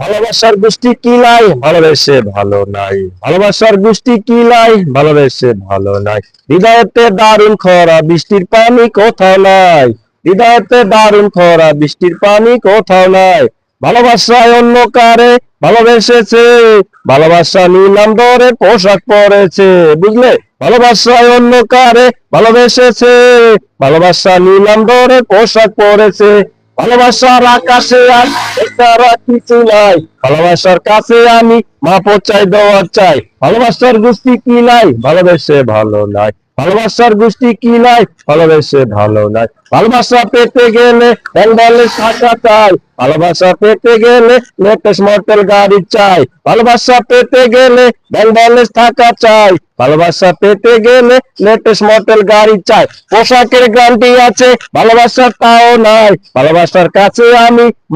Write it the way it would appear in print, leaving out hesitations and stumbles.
ভালোবাসার গোষ্ঠী কিলাই ভালোবেসে ভালো নাই, ভালোবাসার গোষ্ঠী কিলাই ভালোবেসে ভালো নাই। হৃদয়তে দারুণ খরা বৃষ্টির পানি কোথাও নাই, হৃদয়তে দারুণ খরা বৃষ্টির পানি কোথাও নাই। ভালোবাসায় অন্য কারে ভালোবেসেছে, ভালোবাসা নিলাম দরে পোশাক পরেছে, বুঝলে? ভালোবাসায় অন্য কারে ভালোবেসেছে, ভালোবাসা নিলাম দরে পোশাক পরেছে। ভালোবাসার আকাশে আর তারা কিছু নাই, ভালোবাসার কাছে আমি মাপও চাই দেওয়া চাই। ভালোবাসার গোষ্ঠী কি নাই ভালোবেসে ভালো নাই, ভালোবাসার গোষ্ঠী কি নাই ভালোবেসে ভালো নাই। ভালোবাসা পেতে গেলে ব্যাংক ব্যালেন্স থাকা চাই, ভালোবাসা পেতে গেলে লেটেস্ট মডেল গাড়ি চাই। ভালোবাসা পেতে গেলে ব্যাংক ব্যালেন্স থাকা চাই, ভালোবাসা পেতে গেলে লেটেস্ট মডেল গাড়ি চাই। পোশাকের গ্যারান্টি আছে ভালোবাসার তাও নাই, ভালোবাসার কাছে আমি